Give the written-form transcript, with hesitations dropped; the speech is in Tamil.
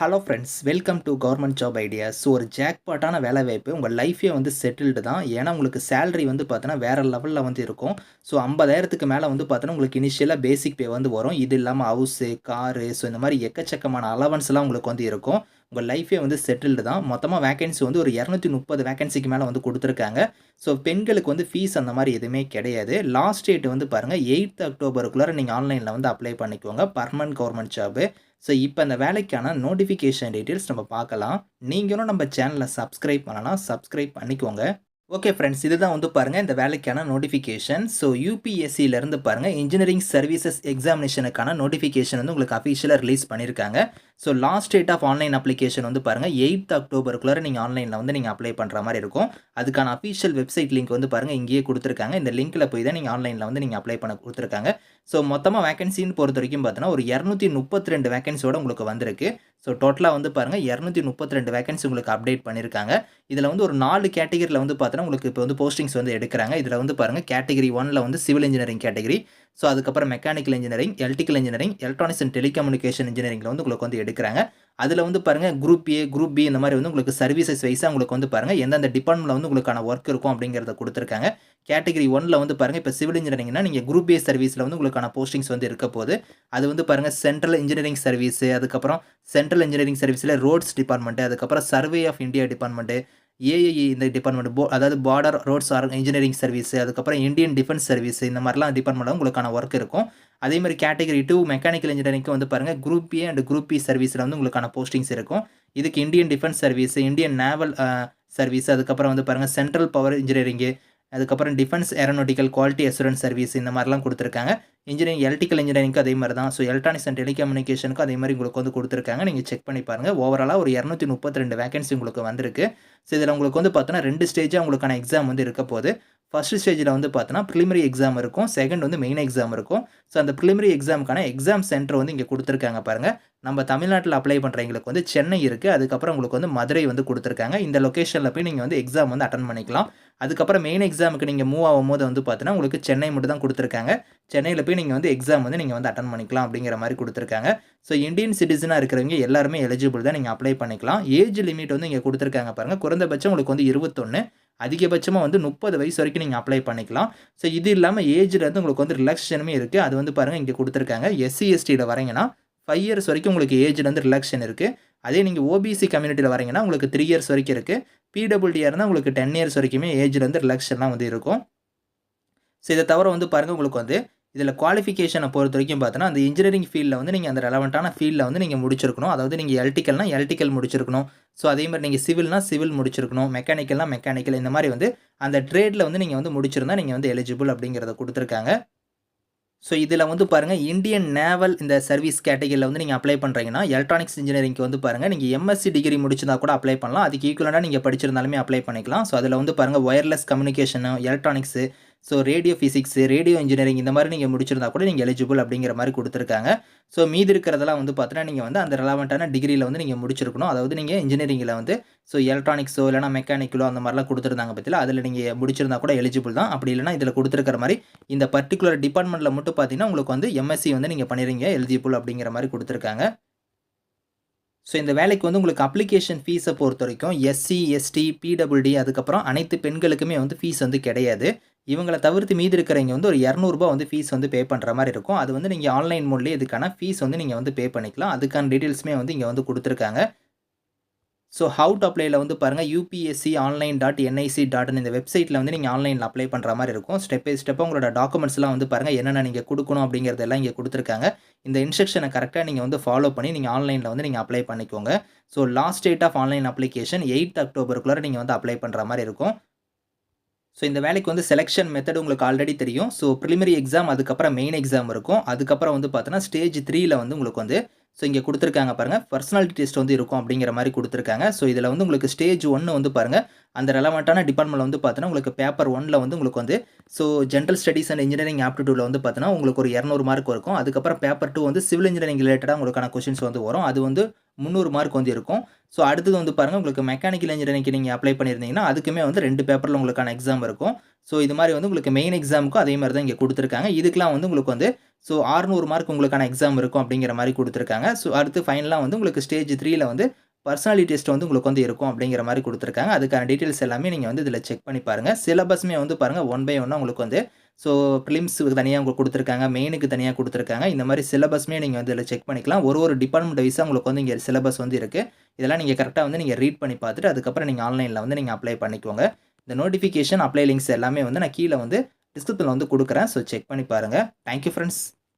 Hello friends, welcome to government job ideas. So ஒரு ஜாக்பாட்டான வேலைவாய்ப்பு உங்கள் லைஃபே வந்து செட்டில்டு தான். ஏன்னா உங்களுக்கு சேலரி வந்து பார்த்தோன்னா வேறு லெவலில் வந்து இருக்கும். ஸோ 50,000க்கு மேலே வந்து பார்த்தோன்னா உங்களுக்கு இனிஷியலாக பேசிக் பே வந்து வரும். இது இல்லாமல் ஹவுஸு, காரு, ஸோ இந்த மாதிரி எக்கச்சக்கமான அலவன்ஸ்லாம் உங்களுக்கு வந்து இருக்கும். உங்கள் லைஃபே வந்து செட்டில்டு தான். மொத்தமாக வேகன்சி வந்து ஒரு 230 வேகன்சிக்கு மேலே வந்து கொடுத்துருக்காங்க. ஸோ பெண்களுக்கு வந்து ஃபீஸ் அந்த மாதிரி எதுவுமே கிடையாது. லாஸ்ட் டேட் வந்து பாருங்கள் 8th அக்டோபருக்குள்ளே நீங்கள் ஆன்லைனில் வந்து அப்ளை பண்ணிக்கோங்க. Permanent government job. ஸோ இப்போ இந்த வேலைக்கான நோட்டிஃபிகேஷன் டீட்டெயில்ஸ் நம்ம பார்க்கலாம். நீங்களும் நம்ம சேனலை சப்ஸ்கிரைப் பண்ணலாம், சப்ஸ்கிரைப் பண்ணிக்கோங்க. ஓகே ஃப்ரெண்ட்ஸ், இதுதான் வந்து பாருங்கள் இந்த வேலைக்கான நோட்டிஃபிகேஷன். ஸோ யூபிஎஸ்சியிலேருந்து பாருங்கள் இன்ஜினியரிங் சர்வீசஸ் எக்ஸாமினேஷனுக்கான நோட்டிஃபிகேஷன் வந்து உங்களுக்கு அஃபிஷியலாக ரிலீஸ் பண்ணியிருக்காங்க. So last date of online application வந்து பாருங்கள் 8th அக்டோபருக்குள்ளே நீங்கள் ஆன்லைனில் வந்து நீங்கள் அப்ளை பண்ணுற மாதிரி இருக்கும். அதுக்கான அஃபிஷியல் வெப்சைட் லிங்க் வந்து பாருங்கள் இங்கேயே கொடுத்துருக்காங்க. இந்த லிங்க்கில் போய் தான் நீங்கள் ஆன்லைனில் வந்து நீங்கள் அப்ளை பண்ண கொடுத்துருக்காங்க. ஸோ மொத்தமாக வேகன்சின்னு பொறுத்த வரைக்கும் பார்த்தோன்னா ஒரு 232 வேகன்சியோட உங்களுக்கு வந்திருக்கு. ஸோ டோட்டலாக வந்து பாருங்கள் 232 வேகன்சி உங்களுக்கு அப்டேட் பண்ணியிருக்காங்க. இதில் வந்து ஒரு 4 கேட்டகரியில் வந்து பார்த்தோன்னா உங்களுக்கு இப்போ வந்து போஸ்டிங்ஸ் வந்து எடுக்கிறாங்க. இதில் வந்து பாருங்கள் கேட்டகரி 1ல் வந்து சிவில் இன்ஜினியரிங் கேட்டகரி, ஸோ அதுக்கப்புறம் mechanical engineering, electrical engineering, electronics and telecommunication இன்ஜினியரிங்கில் வந்து உங்களுக்கு வந்து எடுக்கிறாங்க. அதில் வந்து பாருங்கள் குரூப் ஏ, குரூப் பி இந்த மாதிரி வந்து உங்களுக்கு சர்வீசஸ் வைஸாக உங்களுக்கு வந்து பாருங்கள் எந்தெந்த டிபார்ட்மெண்ட்டில் வந்து உங்களுக்கான ஒர்க் இருக்கும் அப்படிங்கிறத கொடுத்துருக்காங்க. கேட்டகரி 1ல் வந்து பாருங்கள் இப்போ சிவில் இன்ஜினியரிங்னா நீங்கள் குரூப் ஏ சர்வீஸில் வந்து உங்களுக்கான போஸ்டிங்ஸ் வந்து இருக்க போது. அது வந்து பாருங்கள் சென்ட்ரல் இன்ஜினியரிங் சர்வீஸு, அதுக்கப்புறம் சென்ட்ரல் இன்ஜினியரிங் சர்வீஸில் ரோட்ஸ் டிபார்ட்மெண்ட்டு, அதுக்கப்புறம் சர்வே ஆஃப் இந்தியா டிபார்ட்மெண்ட்டு, ஏஐஇ இந்த டிபார்ட்மெண்ட் அதாவது பார்டர் ரோட்ஸ் இன்ஜினியரிங் சர்வீஸ், அதுக்கப்புறம் இந்தியன் டிஃபென்ஸ் சர்வீஸ், இந்த மாதிரிலாம் டிபார்ட்மெண்ட்டில் உங்களுக்கான ஒர்க் இருக்கும். அதே மாதிரி கேட்டகரி 2 மெக்கானிக்கல் இன்ஜினியரிங்க்கு வந்து பாருங்கள் group A and group B சர்வீஸில் வந்து உங்களுக்கான போஸ்டிங்ஸ் இருக்கும். இதுக்கு Indian defence service, Indian naval service, அதுக்கப்புறம் வந்து பாருங்கள் சென்ட்ரல் பவர் இன்ஜினியரிங்கு, அதுக்கப்புறம் defence aeronautical quality assurance service இந்த மாதிரிலாம் கொடுத்துருக்காங்க. இன்ஜினியரிங் எலக்ட்ரிக்கல் இன்ஜினியரிங்க்கு அதே மாதிரி தான். ஸோ எலக்ட்ரானிக்ஸ் அண்ட் டெலிகம்யூனிகேஷனுக்கும் அதே மாதிரி உங்களுக்கு வந்து கொடுத்துருக்காங்க. நீங்கள் செக் பண்ணி பாருங்கள். ஓவராலாக ஒரு 232 வேகன்சி உங்களுக்கு வந்திருக்கு. ஸோ இதில் உங்களுக்கு வந்து பார்த்தோன்னா 2 ஸ்டேஜாக உங்களுக்கான எக்ஸாம் வந்து இருக்க போகுது. ஃபர்ஸ்ட் ஸ்டேஜில் வந்து பார்த்தோன்னா ப்ரிலிமினரி எக்ஸாம் இருக்கும், செகண்ட் வந்து மெயின் எக்ஸாம் இருக்கும். ஸோ அந்த ப்ரிலிமினரி எக்ஸாமுக்கான எக்ஸாம் சென்டர் வந்து இங்கே கொடுத்துருக்காங்க பாருங்கள். நம்ம தமிழ்நாட்டில் அப்ளை பண்ணுறவங்களுக்கு வந்து சென்னை இருக்குது, அதுக்கப்புறம் உங்களுக்கு வந்து மதுரை வந்து கொடுத்துருக்காங்க. இந்த லொக்கேஷனில் போய் நீங்கள் வந்து எக்ஸாம் வந்து அட்டன் பண்ணிக்கலாம். அதுக்கப்புறம் மெயின் எக்ஸாமுக்கு நீங்கள் மூவ் ஆகும்போது வந்து பார்த்தீங்கன்னா உங்களுக்கு சென்னை மட்டும் தான் கொடுத்துருக்காங்க. சென்னையில் போய் நீங்கள் வந்து எக்ஸாம் வந்து நீங்கள் வந்து அட்டன் பண்ணிக்கலாம் அப்படிங்கிற மாதிரி கொடுத்துருக்காங்க. ஸோ இந்தியன் சிட்டிசனாக இருக்கிறவங்க எல்லாருமே எலிஜிபிள் தான், நீங்கள் அப்ளை பண்ணிக்கலாம். ஏஜ் லிமிட் வந்து இங்கே கொடுத்துருக்காங்க பாருங்கள். குறைந்தபட்சம் உங்களுக்கு வந்து 21, அதிகபட்சமாக வந்து 30 வயசு வரைக்கும் நீங்கள் அப்ளை பண்ணிக்கலாம். ஸோ இது இல்லாமல் ஏஜில் வந்து உங்களுக்கு வந்து ரிலாக்ஸேஷனுமே இருக்குது. அது வந்து பாருங்கள் இங்கே கொடுத்துருக்காங்க. எஸ்சி எஸ்டியில் வரீங்கன்னா 5 இயர்ஸ் வரைக்கும் உங்களுக்கு ஏஜில் வந்து ரிலாக்ஸேஷன் இருக்குது. அதே நீங்கள் ஓபிசி கம்யூனிட்டியில் வரீங்கன்னா உங்களுக்கு 3 இயர்ஸ் வரைக்கும் இருக்குது. பிடபிள்யூடியாக இருந்தால் உங்களுக்கு 10 இயர்ஸ் வரைக்குமே ஏஜில் வந்து ரிலாக்ஸேஷன்லாம் வந்து இருக்கும். ஸோ இதை தவிர வந்து பாருங்கள் உங்களுக்கு வந்து இதில் குவாலிஃபிகேஷனை பொறுத்த வரைக்கும் பார்த்தோன்னா அந்த இன்ஜினியரிங் ஃபீல்டில் வந்து நீங்கள் அந்த ரெலவெண்ட்டான ஃபீல்டில் வந்து நீங்கள் முடிச்சிருக்கணும். அதாவது நீங்கள் எலக்ட்ரிக்கல்னா எலக்ட்ரிக்கல் முடிச்சிருக்கணும். ஸோ அதே மாதிரி நீங்கள் சிவில்னா சிவில் முடிச்சிருக்கணும், மெக்கானிக்கல்னா மெக்கானிக்கல், இந்த மாதிரி வந்து அந்த ட்ரேடில் வந்து நீங்கள் வந்து முடிச்சிருந்தா நீங்கள் வந்து எலிஜிபிள் அப்படிங்கிறத கொடுத்துருக்காங்க. ஸோ இதில் வந்து பாருங்கள் இந்தியன் நேவல் இந்த சர்வீஸ் கேட்டகரியில் வந்து நீங்கள் அப்ளை பண்ணுறீங்கன்னா எலக்ட்ரானிக்ஸ் இன்ஜினியரிங்க்கு வந்து பாருங்கள் நீங்கள் எம்எஸ்சி டிகிரி முடிச்சிருந்தா கூட அப்ளை பண்ணலாம். அதுக்கு ஈக்குவலாக நீங்கள் படிச்சிருந்தாலுமே அப்ளை பண்ணிக்கலாம். ஸோ அதில் வந்து பாருங்கள் wireless communication, electronics, so radio physics, radio engineering இந்த மாதிரி நீங்கள் முடிச்சிருந்தா கூட நீங்கள் எலிஜிபிள் அப்படிங்கிற மாதிரி கொடுத்துருக்காங்க. ஸோ மீதி இருக்கிறதெல்லாம் வந்து பார்த்தீங்கன்னா நீங்கள் வந்து அந்த ரெலவெண்ட்டான டிகிரியில் வந்து நீங்கள் முடிச்சிருக்கணும். அதாவது நீங்கள் இன்ஜினியரிங்கில் வந்து ஸோ எலக்ட்ரானிக்ஸோ இல்லைனா மெக்கானிக்கலோ அந்த மாதிரிலாம் கொடுத்துருந்தாங்க பற்றியில் அதில் நீங்கள் முடிச்சிருந்தா கூட எலிஜிபிள் தான். அப்படி இல்லைனா இதில் கொடுத்துருக்கிற மாதிரி இந்த பர்டிகுலர் டிபார்ட்மெண்ட்டில் மட்டும் பார்த்தீங்கன்னா உங்களுக்கு வந்து எம்எஸ்சி வந்து நீங்கள் பண்ணிடுறீங்க எலிஜிபிள் அப்படிங்கிற மாதிரி கொடுத்துருக்காங்க. ஸோ இந்த வேலைக்கு வந்து உங்களுக்கு அப்ளிகேஷன் ஃபீஸை பொறுத்த வரைக்கும் எஸ்சி, எஸ்டி, பிடபிள்யூடி அதுக்கப்புறம் அனைத்து பெண்களுக்குமே வந்து ஃபீஸ் வந்து கிடையாது. இவங்களை தவிர்த்து மீதி இருக்கிறவங்க வந்து ஒரு ரூ. 200 வந்து ஃபீஸ் வந்து பே பண்ணுற மாதிரி இருக்கும். அது வந்து நீங்கள் ஆன்லைன் மோட்லேயே இதுக்கான ஃபீஸ் வந்து நீங்கள் வந்து பே பண்ணிக்கலாம். அதுக்கான டீட்டெயில்ஸுமே வந்து இங்கே வந்து கொடுத்துருக்காங்க. ஸோ ஹவு டு அப்ளைல வந்து பாருங்கள் யூபிஎஸ்சி ஆன்லைன் டாட் என்ஐசி டாட்னு இந்த வெப்சைட்டில் வந்து நீங்கள் ஆன்லைனில் அப்ளை பண்ணுற மாதிரி இருக்கும். ஸ்டெப் பை ஸ்டெப்பாக உங்களோட டாக்குமெண்ட்ஸ்லாம் வந்து பாருங்கள் என்னென்ன நீங்கள் கொடுக்கணும் அப்படிங்கிறதெல்லாம் இங்கே கொடுத்துருக்காங்க. இந்த இன்ஸ்ட்ரக்ஷனை கரெக்டாக நீங்கள் வந்து ஃபாலோ பண்ணி நீங்கள் ஆன்லைனில் வந்து நீங்கள் அப்ளை பண்ணிக்கோங்க. So last date of online application 8th அக்டோபருக்குள்ளே நீங்கள் வந்து அப்ளை பண்ணுற மாதிரி இருக்கும். ஸோ இந்த வேலைக்கு வந்து செலெக்ஷன் மெத்தட் உங்களுக்கு ஆல்ரெடி தெரியும். ஸோ ப்ரிலிமினரி எக்ஸாம், அதுக்கப்புறம் மெயின் எக்ஸாம் இருக்கும். அதுக்கப்புறம் வந்து பார்த்தோன்னா ஸ்டேஜ் 3ல் வந்து உங்களுக்கு வந்து ஸோ இங்கே கொடுத்துருக்காங்க பாருங்கள் பர்சனாலிட்டி டெஸ்ட் வந்து இருக்கும் அப்படிங்கிற மாதிரி கொடுத்துருக்காங்க. ஸோ இதில் வந்து உங்களுக்கு ஸ்டேஜ் 1 வந்து பாருங்கள் அந்த ரெலவெண்ட்டான டிபார்ட்மெண்ட்டில் வந்து பார்த்தோன்னா உங்களுக்கு பேப்பர் 1ல் வந்து உங்களுக்கு வந்து so general studies and engineering ஆப்டிடியூடில் வந்து பார்த்தோன்னா உங்களுக்கு ஒரு 200 மார்க் இருக்கும். அதுக்கப்புறம் பேப்பர் 2 வந்து சிவில் இன்ஜினியரிங் ரிலேட்டடாக உங்களுக்கான கொஷின்ஸ் வந்து வரும். அது வந்து 300 மார்க் வந்து இருக்கும். ஸோ அடுத்தது வந்து பாருங்க, உங்களுக்கு மெக்கானிக்கல் இன்ஜினியரிங்க்கு நீங்க அப்ளை பண்ணியிருந்தீங்கன்னா, அதுக்குமே வந்து 2 பேப்பர்ல உங்களுக்கான எக்ஸாம் இருக்கும். ஸோ இது மாரி வந்து உங்களுக்கு மெயின் எக்ஸாமுக்கும் அதே மாரி தான் இங்க குடுத்துருக்காங்க. இதுக்கெல்லாம் வந்து உங்களுக்கு வந்து 600 மார்க் உங்களுக்கான எக்ஸாம் இருக்கும் அப்படிங்கிற மாரி குடுத்துருக்காங்க. ஸோ அடுத்து ஃபைனலா வந்து உங்களுக்கு ஸ்டேஜ் 3ல வந்து பர்சனாலிட்டி டெஸ்ட் வந்து உங்களுக்கு வந்து இருக்கும் அப்படிங்கிற மாரி குடுத்துருக்காங்க. அதுக்கான டீட்டெயில்ஸ் எல்லாமே நீங்க வந்து இதில செக் பண்ணி பாருங்க. சிலபஸுமே வந்து பாருங்க ஒன் பை ஒன்னா உங்களுக்கு வந்து பிலிம்ஸ்க்கு தனியா உங்களுக்கு குடுத்துருக்காங்க. மெயினுக்கு தனியா குடுத்துருக்காங்க. இந்த மாரி சிலபஸுமே நீங்க வந்து இதில செக் பண்ணிக்கலாம். ஒரு டிபார்ட்மெண்ட் வைஸா உங்களுக்கு வந்து இங்க சிலபஸ் வந்து இருக்கு. இதெல்லாம் நீங்க கரெக்ட்டா வந்து நீங்க ரீட் பண்ணி பார்த்துட்டு, அதுக்கப்புறம் நீங்க ஆன்லைன்ல வந்து நீங்க அப்ளை பண்ணிக்கோங்க. இந்த நோட்டிஃபிகேஷன், அப்ளை லிங்க்ஸ் எல்லாமே வந்து நான் கீழ வந்து டிஸ்கிரிப்ஷன்ல வந்து குடுக்குறேன். ஸோ செக் பண்ணி பாருங்க. Thank you friends.